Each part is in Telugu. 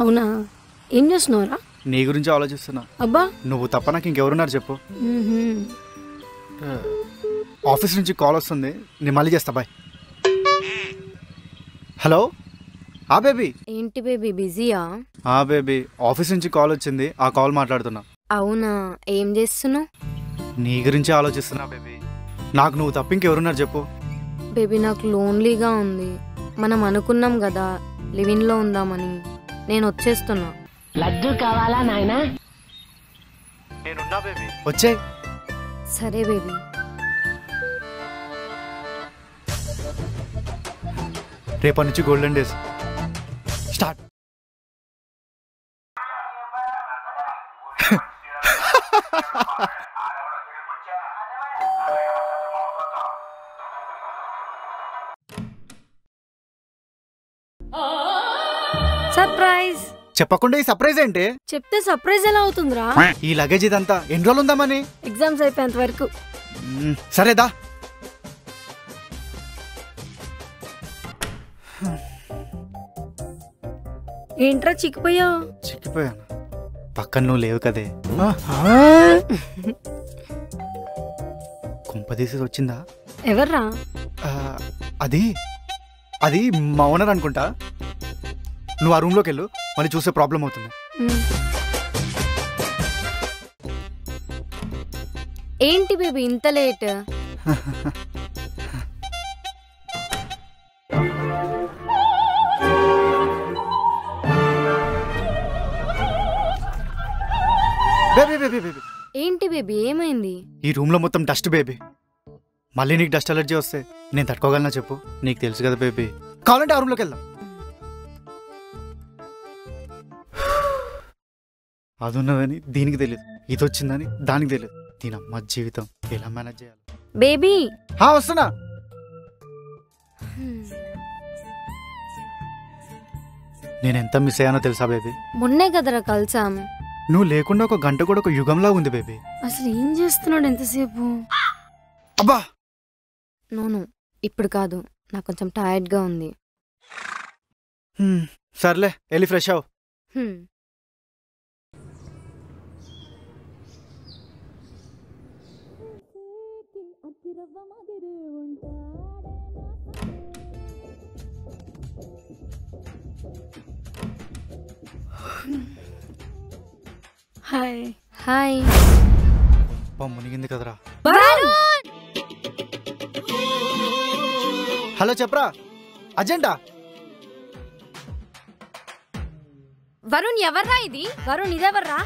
అవునా? ఏం చేస్తున్నావురా? నీ గురించి ఆలోచిస్తున్నా. అబ్బా, నువ్వు తప్ప నాకు ఇంకెవరున్నారు చెప్పు. ఆఫీస్ నుంచి కాల్ వస్తుంది, నేను మళ్ళీ చేస్తా. బాయ్. హలో. బేబీ. ఏంటి బేబీ, బిజీయా? బేబీ, ఆఫీస్ నుంచి కాల్ వచ్చింది, ఆ కాల్ మాట్లాడుతున్నా. అవునా? ఏం చేస్తున్నావు? నీ గురించి ఆలోచిస్తున్నా బేబీ. నాకు నువ్వు తప్ప ఇంకెవరున్నారు చెప్పు. బేబీ, నాకు లోన్లీగా ఉంది. మనం అనుకున్నాం కదా లివింగ్ లో ఉందామని. నేను వచ్చేస్తున్నా. లడ్డు కావాలా నాయనా? నేనున్నా బేబీ, వచ్చేయ్. సరే బేబీ. రేపటి నుంచి గోల్డెన్ డేస్ స్టార్ట్. సర్ప్రైజ్. చెప్పకుండా ఈ సర్ప్రైజ్ ఏంటి? చెప్తే సర్ప్రైజ్ ఎలా అవుతుందిరా? ఈ లగేజ్ ఇదంతా ఎన్ని రోజులు ఉందామని? ఎగ్జామ్స్ అయిపోయేంత వరకు. సరేదా. ఏంట్రా చిక్కిపోయావు? చిక్కిపోయాను. పక్కన నువ్వు లేవు కదే. కుంపదీసి వచ్చిందా? ఎవర్రా? అది అది మా ఓనర్ అనుకుంటా. నువ్వు ఆ రూమ్లోకి వెళ్ళు, మళ్ళీ చూసే ప్రాబ్లం అవుతుంది. ఏంటి బేబీ ఇంత లేట్? ఏంటి బేబీ, ఏమైంది? ఈ రూమ్ లో మొత్తం డస్ట్ బేబీ. మళ్ళీ నీకు డస్ట్ అలర్జీ వస్తే నేను తట్టుకోగలనా చెప్పు? నీకు తెలుసు కదా బేబీ. కావాలంటే ఆ రూమ్లోకి వెళ్దాం. అది ఉన్నదని దీనికి తెలియదు, ఇది వచ్చిందని దానికి తెలియదు. దీని అమ్మ జీవితం ఎలా మేనేజ్ చేయాలి? బేబీ వస్తున్నా. నేను ఎంత మిస్ అయ్యానో తెలుసా బేబీ? మొన్నే కదరా కలిసాం. నువ్వు లేకుండా ఒక గంట కూడా ఒక యుగంలా ఉంది బేబీ. అసలు ఏం చేస్తున్నాడు ఎంతసేపు? అబ్బా, నోను ఇప్పుడు కాదు, నాకు కొంచెం టైర్డ్ గా ఉంది. సర్లే, వెళ్ళి ఫ్రెష్ అవు. హాయ్. హాయ్. మునిగింది కదరా. హలో, చెప్పరా. అర్జెంటా? వరుణ్, ఎవర్రా ఇది? వరుణ్, ఇదెవర్రా?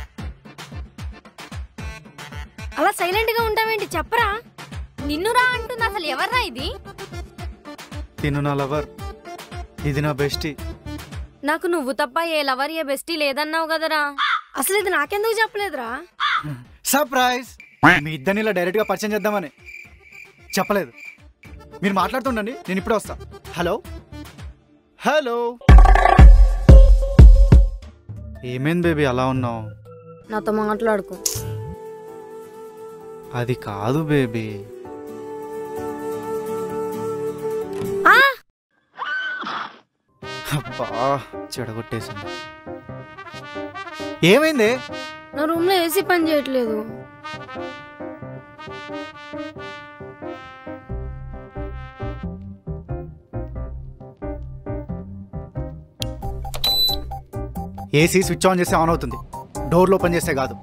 అలా సైలెంట్ గా ఉంటావేంటి? చెప్పరా. నిన్నురా అంటుంది. అసలు ఎవర్రా ఇది? తిను నా లవర్, ఇది నా బెస్టీ. నాకు నువ్వు తప్ప ఏ లవర్ ఏ బెస్టీ లేదన్నావు కదరా. అసలు ఇది నాకెందుకు చెప్పలేదురా? సర్ప్రైజ్. మీ ఇద్దరిని ఇలా డైరెక్ట్ గా పరిచయం చేద్దామని చెప్పలేదు. మీరు మాట్లాడుతుండండి, నేను ఇప్పుడే వస్తా. హలో. హలో. ఏమైంది బేబీ అలా ఉన్నావు? నాతో మాట్లాడుకో. అది కాదు బేబీ. అబ్బా, చెడగొట్టేసింది. ఏమైంది? నా రూమ్ లో ఏసీ పని చేయట్లేదు. ఏసీ స్విచ్ ఆన్ చేస్తే ఆన్ అవుతుంది, డోర్లు ఓపెన్ చేస్తే కాదు.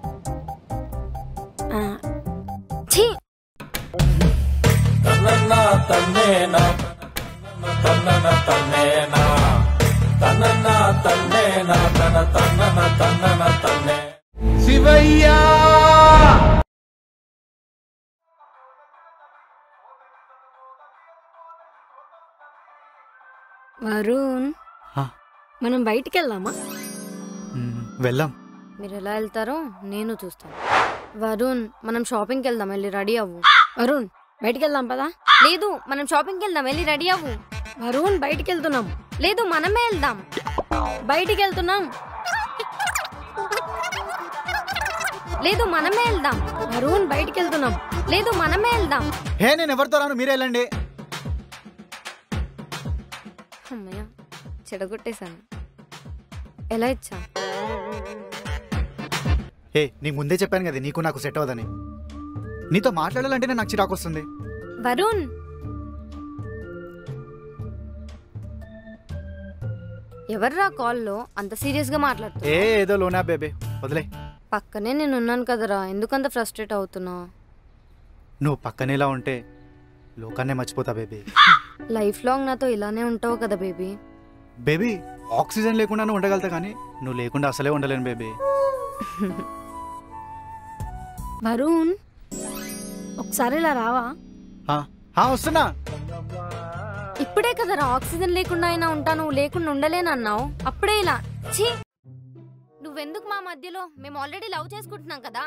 శివయ్యా. వరుణ్, మనం బయటికి వెళ్దామా? వెళ్దాం. మీరు ఎలా వెళ్తారో నేను చూస్తాను. వరుణ్, మనం షాపింగ్కి వెళ్దాం, వెళ్ళి రెడీ అవ్వు. వరుణ్, బయటికి వెళ్దాం పదా. లేదు, మనం షాపింగ్కి వెళ్దాం, వెళ్ళి రెడీ అవ్వు. వరుణ్, బయటికి వెళ్తున్నాం. లేదు, మనమే వెళ్దాం. బయటికి వెళ్తున్నాం. లేదు, మనమే వెళ్దాం. వరుణ్, బయటికి వెళ్తున్నాం. లేదు, మనమే వెళ్దాం. హే, నేను ఎవరితో రాను, మీరే వెళ్ళండి. అమ్మయ్య, చెడగొట్టేశాను. ఎలా ఇచ్చా? ఏ నీకు ముందే చెప్పాను కదా నీకు నాకు సెట్ అవ్వదని. నీతో మాట్లాడాలంటేనే నాకు చిరాకు వస్తుంది. వరుణ్, ఎవర్రా కాల్లో అంత సీరియస్ గా మాట్లాడుతున్నా? ఏదో లోనా బేబే వదిలే. పక్కనే నేను ఉన్నాను కదరా, ఎందుకంత ఫ్రస్ట్రేట్ అవుతున్నా? నువ్వు పక్కనేలా ఉంటే లోకాన్నే మర్చిపోతా బేబీ. లైఫ్ లాంగ్ నాతో ఇలానే ఉంటావు కదా బేబీ. బేబీ ఆక్సిజన్ లేకుండా నువ్వు ఉండగలుగుతా కానీ నువ్వు లేకుండా అసలే ఉండలేను బేబీ. వరుణ్, ఒకసారి ఇలా రావా? వస్తున్నా. ఇప్పుడే కదరా ఆక్సిజన్ లేకుండా అయినా ఉంటాను, లేకుండా ఉండలేనన్నావు. అప్పుడే ఇలా ఛీ! నువ్వెందుకు మా మధ్యలో? మేము ఆల్రెడీ లవ్ చేసుకుంటున్నాం కదా.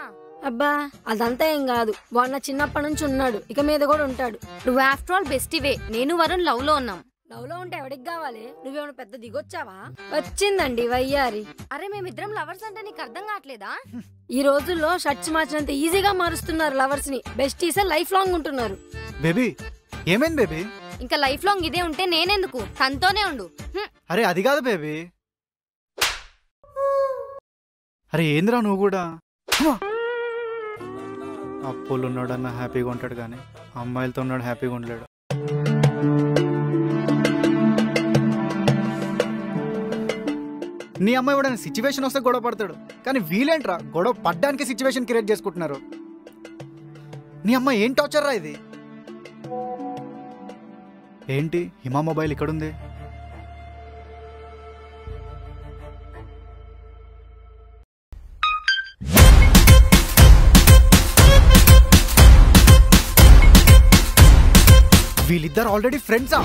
అబ్బా అదంతా ఏం కాదు, వాడు నా చిన్నప్పటి నుంచి ఉన్నాడు, ఇక మీద కూడా ఉంటాడు. నువ్వు ఆఫ్టర్ ఆల్ బెస్టివే. నేను వరుణ్ లవ్ లో ఉన్నాం. లవ్ లో ఉంటే ఎవడికి కావాలి? నువ్వేమైనా పెద్ద దిగొచ్చావా? వచ్చిందండి వయ్యారి. అరే మేమిద్దరం లవర్స్ అంటే నీకు అర్థం కావట్లేదా? ఈ రోజుల్లో షర్ట్స్ మార్చినంత ఈజీగా మారుస్తున్నారు లవర్స్ ని. బెస్టీసే లైఫ్ లాంగ్ ఉంటున్నారు. బేబీ ఏమైంది బేబీ? ఇంకా లైఫ్ లాంగ్ ఇదే ఉంటే నేనెందుకు? తనతోనే ఉండు. అరే అది కాదు బేబీ. అరే ఏందిరా నువ్వు కూడా? అప్పులు ఉన్నాడన్న హ్యాపీగా ఉంటాడు కానీ అమ్మాయిలతో ఉన్నాడు హ్యాపీగా ఉండలేడు. నీ అమ్మాయి కూడా సిచ్యువేషన్ వస్తే గొడవ పడతాడు కానీ వీలేంట్రా గొడవ పడ్డానికి సిచ్యువేషన్ క్రియేట్ చేసుకుంటున్నారు. నీ అమ్మాయి ఏం టార్చర్ రా ఇది? ఏంటి హిమా మొబైల్ ఇక్కడుంది? వీళ్ళిద్దరు ఆల్రెడీ ఫ్రెండ్సా?